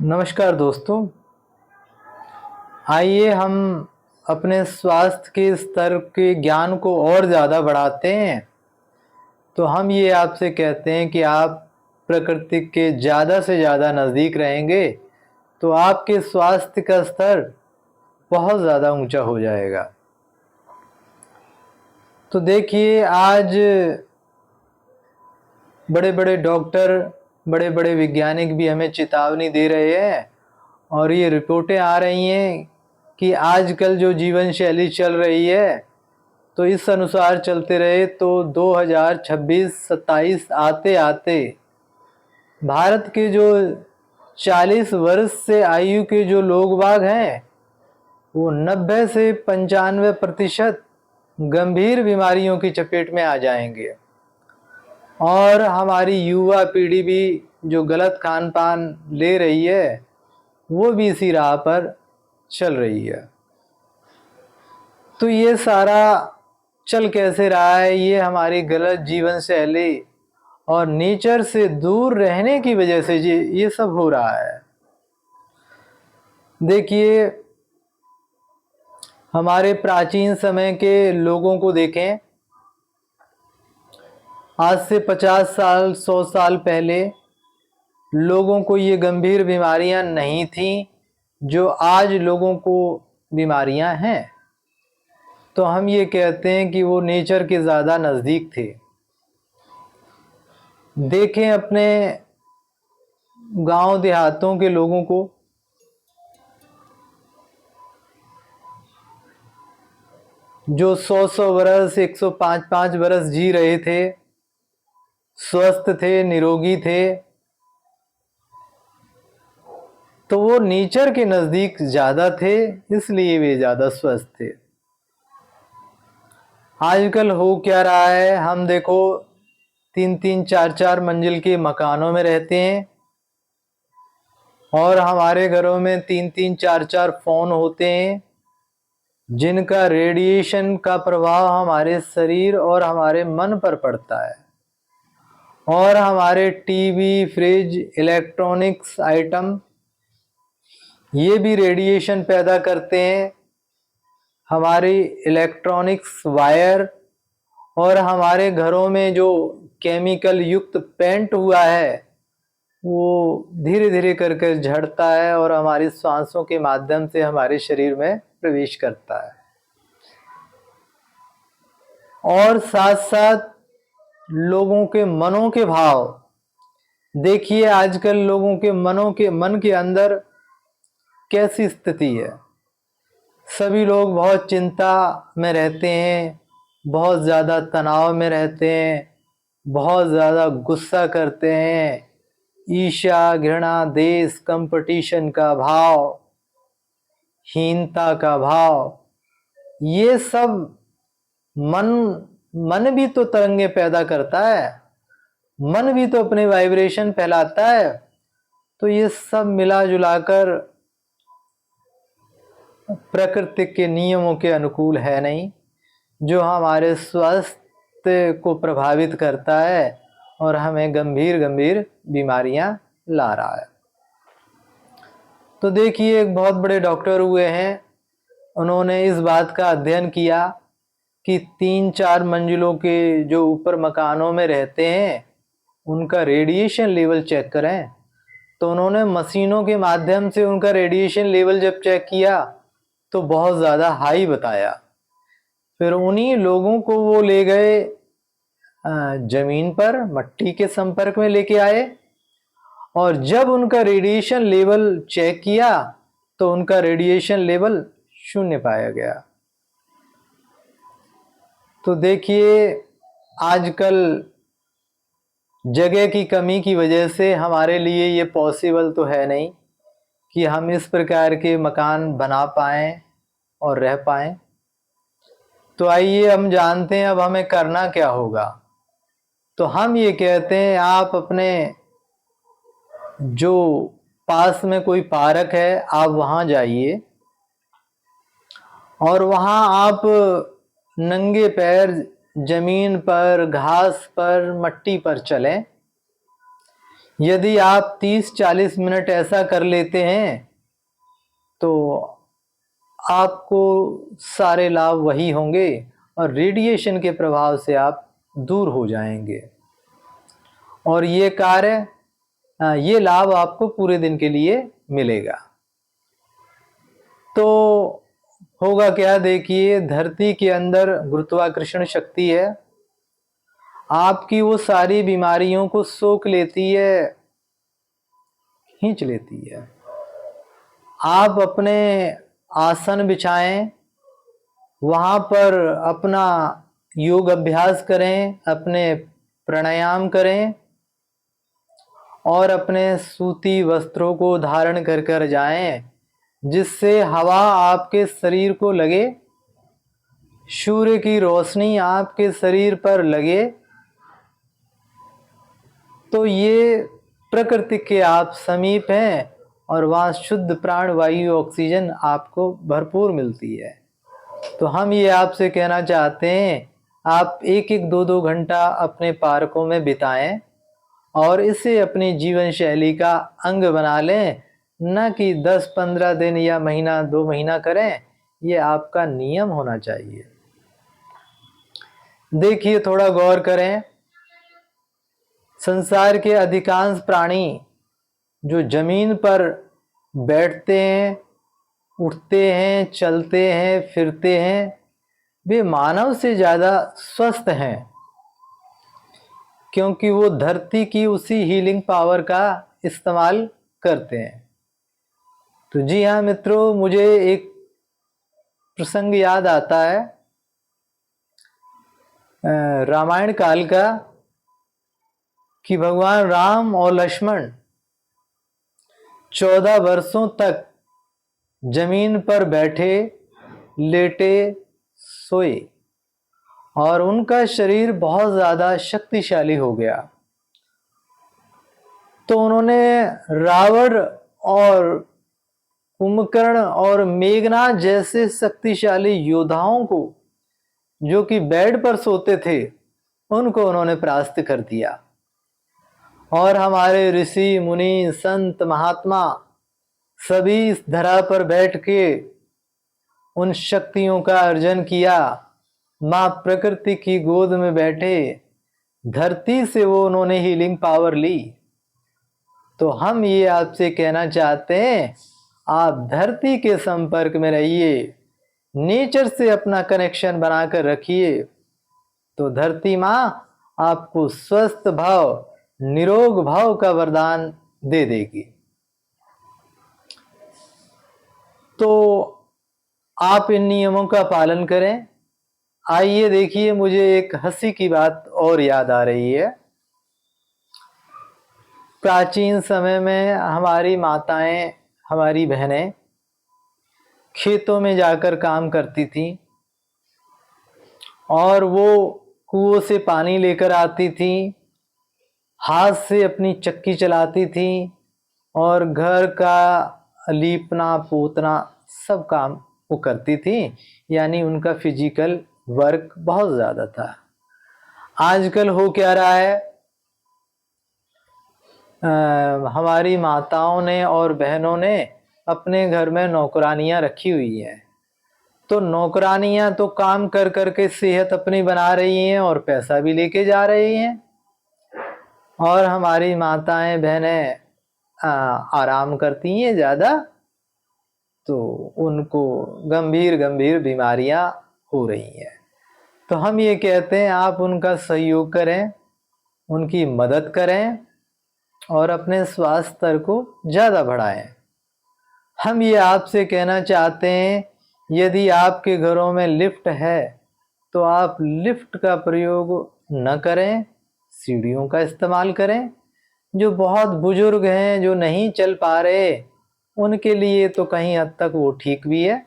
नमस्कार दोस्तों। आइए हम अपने स्वास्थ्य के स्तर के ज्ञान को और ज़्यादा बढ़ाते हैं। तो हम ये आपसे कहते हैं कि आप प्रकृति के ज़्यादा से ज़्यादा नज़दीक रहेंगे तो आपके स्वास्थ्य का स्तर बहुत ज़्यादा ऊंचा हो जाएगा। तो देखिए, आज बड़े बड़े डॉक्टर, बड़े बड़े वैज्ञानिक भी हमें चेतावनी दे रहे हैं और ये रिपोर्टें आ रही हैं कि आजकल जो जीवन शैली चल रही है तो इस अनुसार चलते रहे तो 2026-27 आते आते भारत के जो 40 वर्ष से आयु के जो लोग बाग हैं वो 90 से 95% गंभीर बीमारियों की चपेट में आ जाएंगे। और हमारी युवा पीढ़ी भी जो गलत खान पान ले रही है वो भी इसी राह पर चल रही है। तो ये सारा चल कैसे रहा है? ये हमारी गलत जीवन शैली और नेचर से दूर रहने की वजह से ये सब हो रहा है। देखिए, हमारे प्राचीन समय के लोगों को देखें, आज से 50 साल 100 साल पहले लोगों को ये गंभीर बीमारियां नहीं थीं जो आज लोगों को बीमारियां हैं। तो हम ये कहते हैं कि वो नेचर के ज़्यादा नज़दीक थे। देखें अपने गांव देहातों के लोगों को, जो 100-100 बरस 105-5 बरस जी रहे थे, स्वस्थ थे, निरोगी थे, तो वो नेचर के नज़दीक ज़्यादा थे, इसलिए वे ज़्यादा स्वस्थ थे। आजकल हो क्या रहा है? हम देखो 3-3 4-4 मंजिल के मकानों में रहते हैं और हमारे घरों में 3-3 4-4 फ़ोन होते हैं जिनका रेडिएशन का प्रभाव हमारे शरीर और हमारे मन पर पड़ता है। और हमारे टीवी, फ्रिज, इलेक्ट्रॉनिक्स आइटम ये भी रेडिएशन पैदा करते हैं। हमारी इलेक्ट्रॉनिक्स वायर और हमारे घरों में जो केमिकल युक्त पेंट हुआ है वो धीरे धीरे करके झड़ता है और हमारी सांसों के माध्यम से हमारे शरीर में प्रवेश करता है। और साथ साथ लोगों के मनों के भाव देखिए, आजकल लोगों के मन के अंदर कैसी स्थिति है। सभी लोग बहुत चिंता में रहते हैं, बहुत ज़्यादा तनाव में रहते हैं, बहुत ज़्यादा गुस्सा करते हैं, ईर्ष्या, घृणा, द्वेष, कंपटीशन का भाव, हीनता का भाव, ये सब मन भी तो तरंगे पैदा करता है, मन भी तो अपने वाइब्रेशन फैलाता है। तो ये सब मिला जुलाकर प्रकृति के नियमों के अनुकूल है नहीं, जो हमारे स्वास्थ्य को प्रभावित करता है और हमें गंभीर गंभीर बीमारियां ला रहा है। तो देखिए, एक बहुत बड़े डॉक्टर हुए हैं, उन्होंने इस बात का अध्ययन किया कि 3-4 मंजिलों के जो ऊपर मकानों में रहते हैं उनका रेडिएशन लेवल चेक करें। तो उन्होंने मशीनों के माध्यम से उनका रेडिएशन लेवल जब चेक किया तो बहुत ज़्यादा हाई बताया। फिर उन्हीं लोगों को वो ले गए ज़मीन पर मट्टी के संपर्क में लेके आए और जब उनका रेडिएशन लेवल चेक किया तो उनका रेडिएशन लेवल 0 पाया गया। तो देखिए, आजकल जगह की कमी की वजह से हमारे लिए ये पॉसिबल तो है नहीं कि हम इस प्रकार के मकान बना पाएँ और रह पाएँ। तो आइए हम जानते हैं अब हमें करना क्या होगा। तो हम ये कहते हैं, आप अपने जो पास में कोई पार्क है आप वहाँ जाइए और वहाँ आप नंगे पैर जमीन पर, घास पर, मट्टी पर चलें। यदि आप 30-40 मिनट ऐसा कर लेते हैं तो आपको सारे लाभ वही होंगे और रेडिएशन के प्रभाव से आप दूर हो जाएंगे, और ये लाभ आपको पूरे दिन के लिए मिलेगा। तो होगा क्या, देखिए, धरती के अंदर गुरुत्वाकर्षण शक्ति है, आपकी वो सारी बीमारियों को सोख लेती है, खींच लेती है। आप अपने आसन बिछाएं, वहाँ पर अपना योग अभ्यास करें, अपने प्राणायाम करें और अपने सूती वस्त्रों को धारण कर कर जाएं, जिससे हवा आपके शरीर को लगे, सूर्य की रोशनी आपके शरीर पर लगे, तो ये प्रकृति के आप समीप हैं और वहाँ शुद्ध प्राण वायु ऑक्सीजन आपको भरपूर मिलती है। तो हम ये आपसे कहना चाहते हैं, आप 1-1, 2-2 घंटा अपने पार्कों में बिताएं और इसे अपनी जीवन शैली का अंग बना लें, न कि 10-15 दिन या महीना 2 महीना करें। ये आपका नियम होना चाहिए। देखिए, थोड़ा गौर करें, संसार के अधिकांश प्राणी जो जमीन पर बैठते हैं, उठते हैं, चलते हैं, फिरते हैं, वे मानव से ज़्यादा स्वस्थ हैं, क्योंकि वो धरती की उसी हीलिंग पावर का इस्तेमाल करते हैं। तो जी हाँ मित्रों, मुझे एक प्रसंग याद आता है रामायण काल का, कि भगवान राम और लक्ष्मण 14 वर्षों तक जमीन पर बैठे, लेटे, सोए और उनका शरीर बहुत ज़्यादा शक्तिशाली हो गया। तो उन्होंने रावण और कुंभकर्ण और मेघनाथ जैसे शक्तिशाली योद्धाओं को, जो कि बेड पर सोते थे, उनको उन्होंने परास्त कर दिया। और हमारे ऋषि मुनि संत महात्मा सभी इस धरा पर बैठ के उन शक्तियों का अर्जन किया, माँ प्रकृति की गोद में बैठे, धरती से वो उन्होंने हीलिंग पावर ली। तो हम ये आपसे कहना चाहते हैं, आप धरती के संपर्क में रहिए, नेचर से अपना कनेक्शन बनाकर रखिए, तो धरती माँ आपको स्वस्थ भाव, निरोग भाव का वरदान दे देगी। तो आप इन नियमों का पालन करें। आइए देखिए, मुझे एक हंसी की बात और याद आ रही है। प्राचीन समय में हमारी माताएं, हमारी बहनें खेतों में जाकर काम करती थी और वो कुओं से पानी लेकर आती थी, हाथ से अपनी चक्की चलाती थी और घर का लीपना पोतना सब काम वो करती थी, यानी उनका फिजिकल वर्क बहुत ज़्यादा था। आजकल हो क्या रहा है, हमारी माताओं ने और बहनों ने अपने घर में नौकरानियां रखी हुई हैं। तो नौकरानियां तो काम कर कर के सेहत अपनी बना रही हैं और पैसा भी लेके जा रही हैं, और हमारी माताएं बहनें आराम करती हैं ज़्यादा, तो उनको गंभीर गंभीर बीमारियां हो रही हैं। तो हम ये कहते हैं, आप उनका सहयोग करें, उनकी मदद करें और अपने स्वास्थ्य स्तर को ज़्यादा बढ़ाएं। हम ये आपसे कहना चाहते हैं, यदि आपके घरों में लिफ्ट है तो आप लिफ्ट का प्रयोग न करें, सीढ़ियों का इस्तेमाल करें। जो बहुत बुजुर्ग हैं, जो नहीं चल पा रहे, उनके लिए तो कहीं हद तक वो ठीक भी है,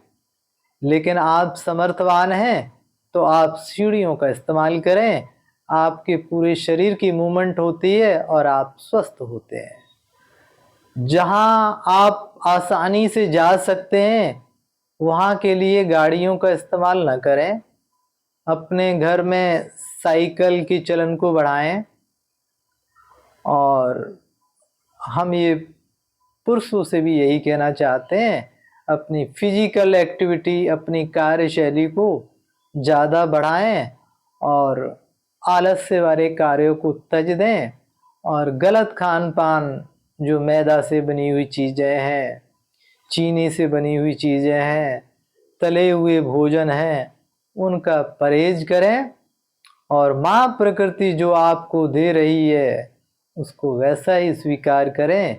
लेकिन आप समर्थवान हैं तो आप सीढ़ियों का इस्तेमाल करें। आपके पूरे शरीर की मूवमेंट होती है और आप स्वस्थ होते हैं। जहां आप आसानी से जा सकते हैं, वहां के लिए गाड़ियों का इस्तेमाल न करें। अपने घर में साइकिल की चलन को बढ़ाएं और हम ये पुरुषों से भी यही कहना चाहते हैं, अपनी फिजिकल एक्टिविटी, अपनी कार्यशैली को ज़्यादा बढ़ाएं और आलस्य वाले कार्यों को त्यज दें और गलत खान पान, जो मैदा से बनी हुई चीज़ें हैं, चीनी से बनी हुई चीज़ें हैं, तले हुए भोजन हैं, उनका परहेज करें और माँ प्रकृति जो आपको दे रही है उसको वैसा ही स्वीकार करें।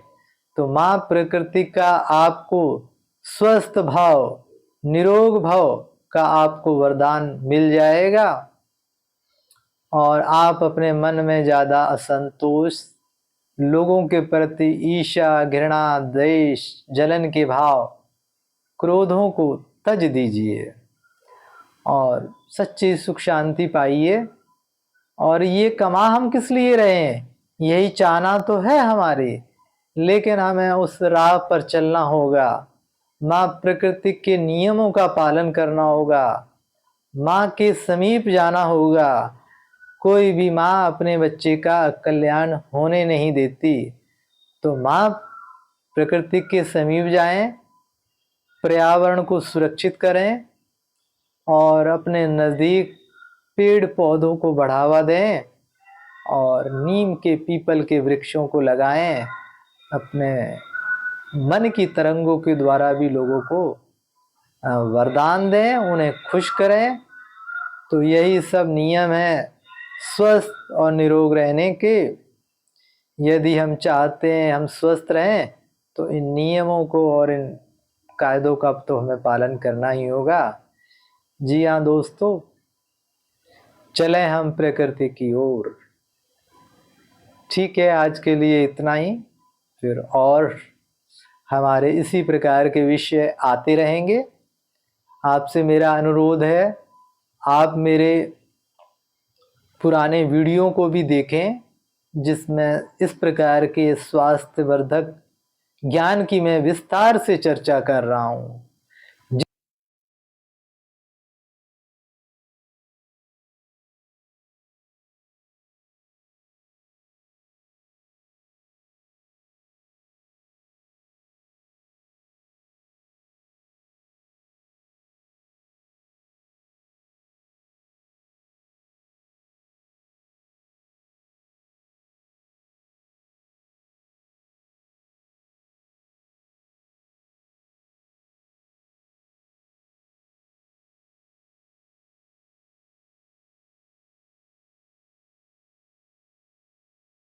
तो माँ प्रकृति का आपको स्वस्थ भाव, निरोग भाव का आपको वरदान मिल जाएगा और आप अपने मन में ज़्यादा असंतोष, लोगों के प्रति ईर्ष्या, घृणा, द्वेष, जलन के भाव, क्रोधों को त्यज दीजिए और सच्ची सुख शांति पाइए। और ये कमा हम किस लिए रहे हैं, यही चाहना तो है हमारे, लेकिन हमें उस राह पर चलना होगा, माँ प्रकृति के नियमों का पालन करना होगा, माँ के समीप जाना होगा। कोई भी माँ अपने बच्चे का कल्याण होने नहीं देती, तो माँ प्रकृति के समीप जाएं, पर्यावरण को सुरक्षित करें और अपने नज़दीक पेड़ पौधों को बढ़ावा दें और नीम के, पीपल के वृक्षों को लगाएं। अपने मन की तरंगों के द्वारा भी लोगों को वरदान दें, उन्हें खुश करें। तो यही सब नियम है स्वस्थ और निरोग रहने के। यदि हम चाहते हैं हम स्वस्थ रहें तो इन नियमों को और इन कायदों का तो हमें पालन करना ही होगा। जी हाँ दोस्तों, चलें हम प्रकृति की ओर। ठीक है, आज के लिए इतना ही, फिर और हमारे इसी प्रकार के विषय आते रहेंगे। आपसे मेरा अनुरोध है, आप मेरे पुराने वीडियो को भी देखें, जिसमें इस प्रकार के स्वास्थ्यवर्धक ज्ञान की मैं विस्तार से चर्चा कर रहा हूँ।